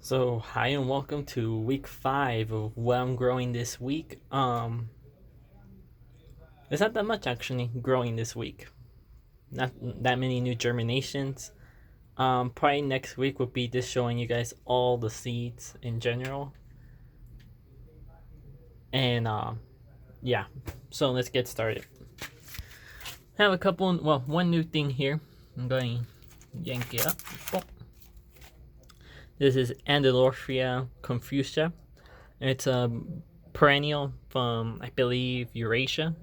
So hi and welcome to week 5 of what I'm growing this week. It's not that much actually growing this week. Not that many new germinations. Probably next week will be just showing you guys all the seeds in general. And yeah, so let's get started. I have a couple, one new thing here. I'm going to yank it up. Boom. This is Andalorphia confusa. It's a perennial from, I believe, Eurasia.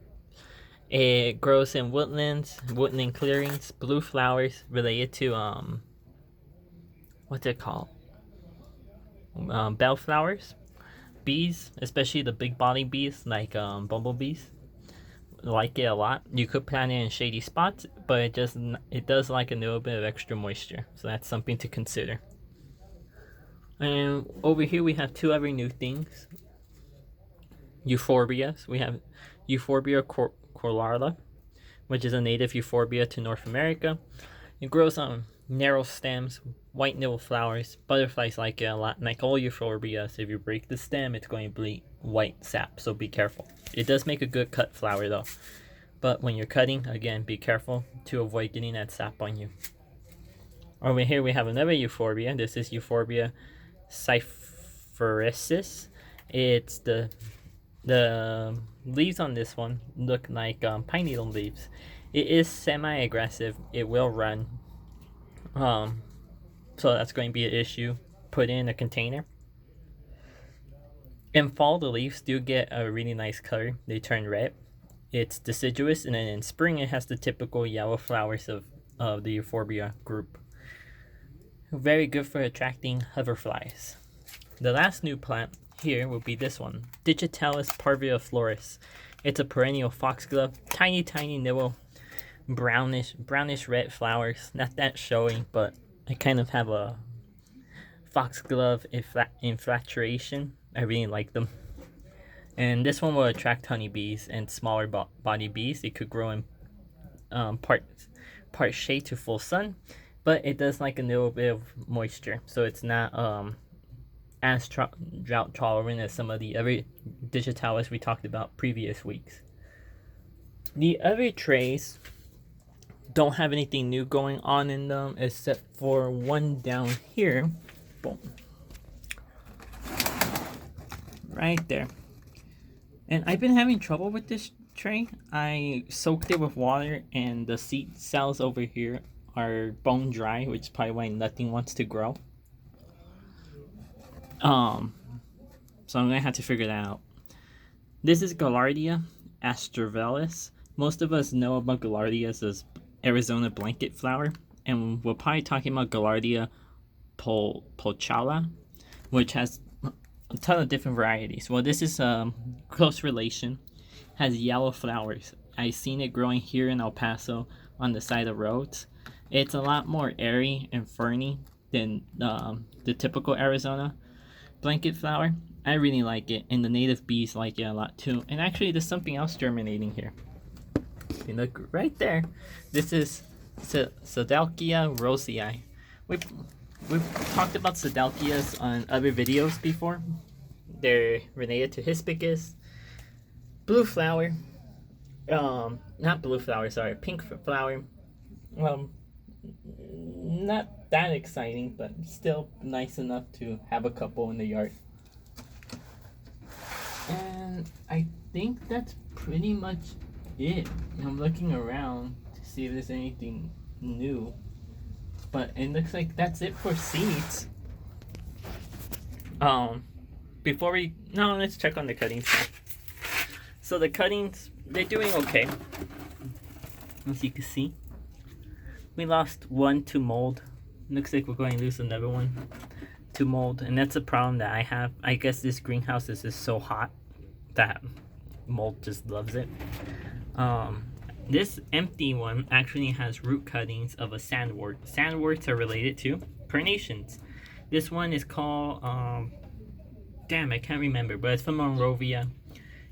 It grows in woodlands, woodland clearings, blue flowers related to what's it called? Bellflowers. Bees, especially the big body bees like bumblebees, like it a lot. You could plant it in shady spots, but it does like a little bit of extra moisture, so that's something to consider. And over here we have two other new things. Euphorbias. We have Euphorbia corlarda, which is a native euphorbia to North America. It grows on narrow stems, white nibble flowers. Butterflies like it a lot. Like all euphorbias, if you break the stem, it's going to bleed white sap, so be careful. It does make a good cut flower though. But when you're cutting, again, be careful to avoid getting that sap on you. Over here we have another euphorbia. This is Euphorbia cypheresis. It's the leaves on this one look like pine needle leaves. It is semi-aggressive. It will run. So that's going to be an issue. Put in a container. In fall, the leaves do get a really nice color. They turn red. It's deciduous, and then in spring, it has the typical yellow flowers of the Euphorbia group. Very good for attracting hoverflies. The last new plant here will be this one, Digitalis parviflorus. It's a perennial foxglove, tiny nibble, brownish red flowers. Not that showy, but I kind of have a foxglove infatuation. I really like them. And this one will attract honeybees and smaller body bees. It could grow in part shade to full sun, but it does like a little bit of moisture, so it's not as drought tolerant as some of the other digitalis we talked about previous weeks. The other trays don't have anything new going on in them except for one down here. Boom. Right there. And I've been having trouble with this tray. I soaked it with water and the seed cells over here are bone dry, which is probably why nothing wants to grow. Um, so I'm gonna have to figure that out. This is Gaillardia astravelis. Most of us know about Gaillardia as Arizona blanket flower, and we're probably talking about Gaillardia pochala, which has a ton of different varieties. Well, this is a close relation, has yellow flowers. I've seen it growing here in El Paso on the side of roads. It's a lot more airy and ferny than the typical Arizona blanket flower. I really like it, and the native bees like it a lot too. And actually, there's something else germinating here. You look right there. This is Sedalkia rosei. We've talked about Sedalkias on other videos before. They're related to Hispicus. Blue flower. Not blue flower, sorry, pink flower. Well, not that exciting, but still nice enough to have a couple in the yard. And I think that's pretty much it. I'm looking around to see if there's anything new, but it looks like that's it for seeds. Before we no, let's check on the cuttings now. So the cuttings, they're doing okay. As you can see, we lost one to mold. Looks like we're going to lose another one to mold, and that's a problem that I have. I guess this greenhouse is just so hot that mold just loves it. This empty one actually has root cuttings of a sandwort. Sandworts are related to carnations. This one is called I can't remember, but it's from Monrovia.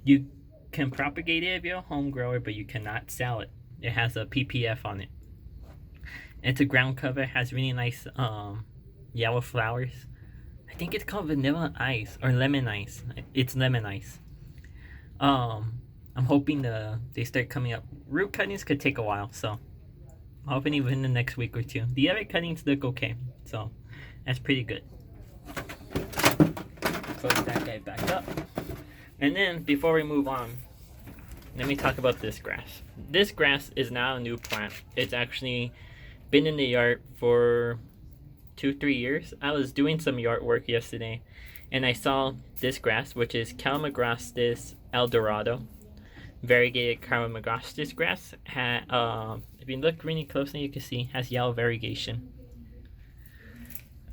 You can propagate it if you're a home grower, but you cannot sell it. It has a PPF on it. It's a ground cover, has really nice yellow flowers, I think it's called vanilla ice or lemon ice. It's lemon ice. I'm hoping they start coming up. Root cuttings could take a while, so I'm hoping even in the next week or two. The other cuttings look okay, so that's pretty good. Close that guy back up. And then before we move on, let me talk about this grass. This grass is now a new plant. It's actually been in the yard for 2-3 years. I was doing some yard work yesterday and I saw this grass, which is Calamagrostis eldorado. Variegated Calamagrostis grass. If you look really closely, you can see has yellow variegation.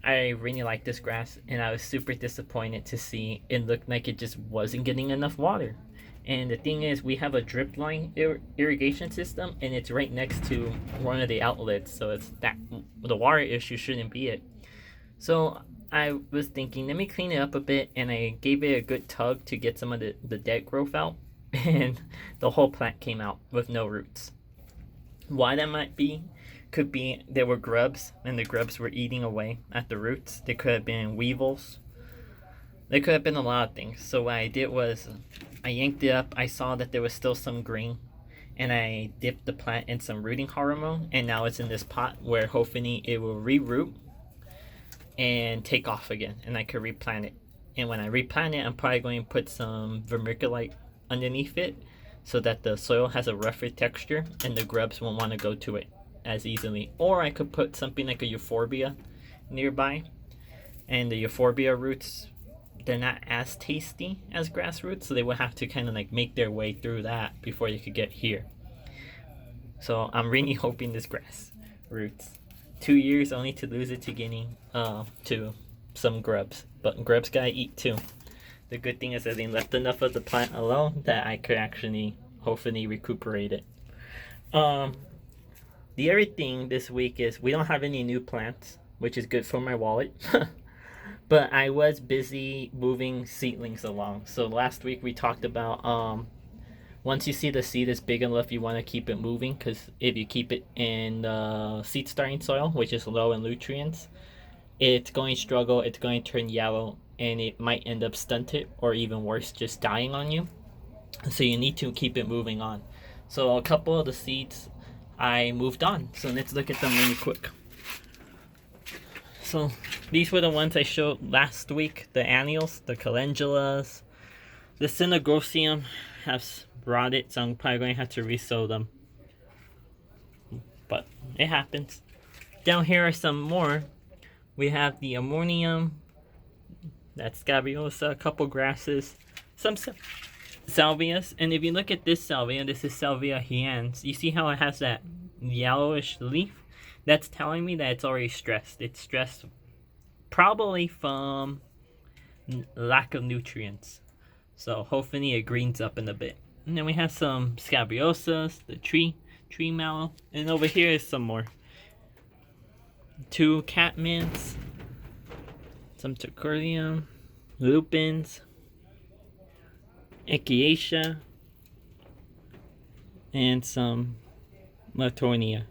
I really like this grass, and I was super disappointed to see it looked like it just wasn't getting enough water. And the thing is, we have a drip line irrigation system, and it's right next to one of the outlets, so it's that the water issue shouldn't be it. So I was thinking, let me clean it up a bit, and I gave it a good tug to get some of the dead growth out, and the whole plant came out with no roots. Why that might be? Could be there were grubs and the grubs were eating away at the roots. There could have been weevils. There could have been a lot of things. So what I did was I yanked it up. I saw that there was still some green and I dipped the plant in some rooting hormone, and now it's in this pot where hopefully it will re-root and take off again and I could replant it. And when I replant it, I'm probably going to put some vermiculite underneath it so that the soil has a rougher texture and the grubs won't want to go to it as easily. Or I could put something like a euphorbia nearby, and the euphorbia roots, they're not as tasty as grass roots, so they would have to kind of like make their way through that before they could get here. So I'm really hoping this grass roots. 2 years only to lose it to getting to some grubs, but grubs gotta eat too. The good thing is that they left enough of the plant alone that I could actually hopefully recuperate it. The other thing this week is we don't have any new plants, which is good for my wallet. But I was busy moving seedlings along. So last week we talked about once you see the seed is big enough, you want to keep it moving, because if you keep it in seed starting soil, which is low in nutrients, it's going to struggle, it's going to turn yellow, and it might end up stunted or even worse, just dying on you. So you need to keep it moving on. So a couple of the seeds I moved on. So let's look at them really quick. So these were the ones I showed last week. The annuals, the calendulas, the Synagostium has rotted, so I'm probably going to have to resow them. But it happens. Down here are some more. We have the Ammonium, that's Scabiosa, a couple grasses, some salvias. And if you look at this salvia, this is Salvia hians. You see how it has that yellowish leaf? That's telling me that it's already stressed. It's stressed probably from lack of nutrients. So hopefully it greens up in a bit. And then we have some Scabiosas, the tree mallow. And over here is some more. 2 catmints, some Tercurlium, lupins, Acacia, and some Latonia.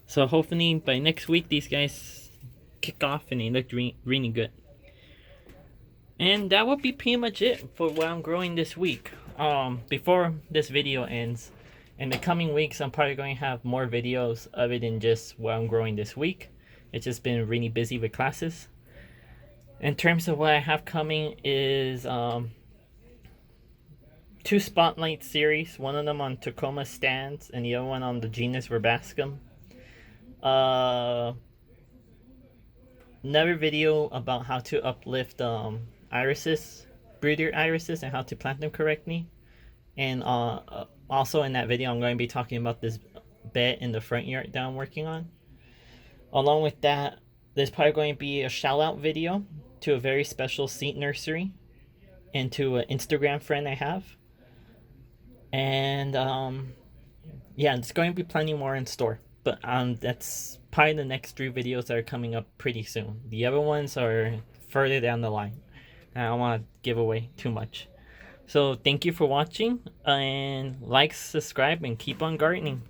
So hopefully by next week these guys kick off and they look really good. And that will be pretty much it for what I'm growing this week. Before this video ends, in the coming weeks I'm probably going to have more videos other than just what I'm growing this week. It's just been really busy with classes. In terms of what I have coming is 2 spotlight series, one of them on Tecoma stands and the other one on the genus Verbascum. Another video about how to uplift irises, breeder irises, and how to plant them correctly. And also in that video I'm going to be talking about this bed in the front yard that I'm working on. Along with that, there's probably going to be a shout out video to a very special seed nursery and to an Instagram friend I have. And yeah, there's going to be plenty more in store. But that's probably the next 3 videos that are coming up pretty soon. The other ones are further down the line. I don't want to give away too much. So thank you for watching, and like, subscribe, and keep on gardening.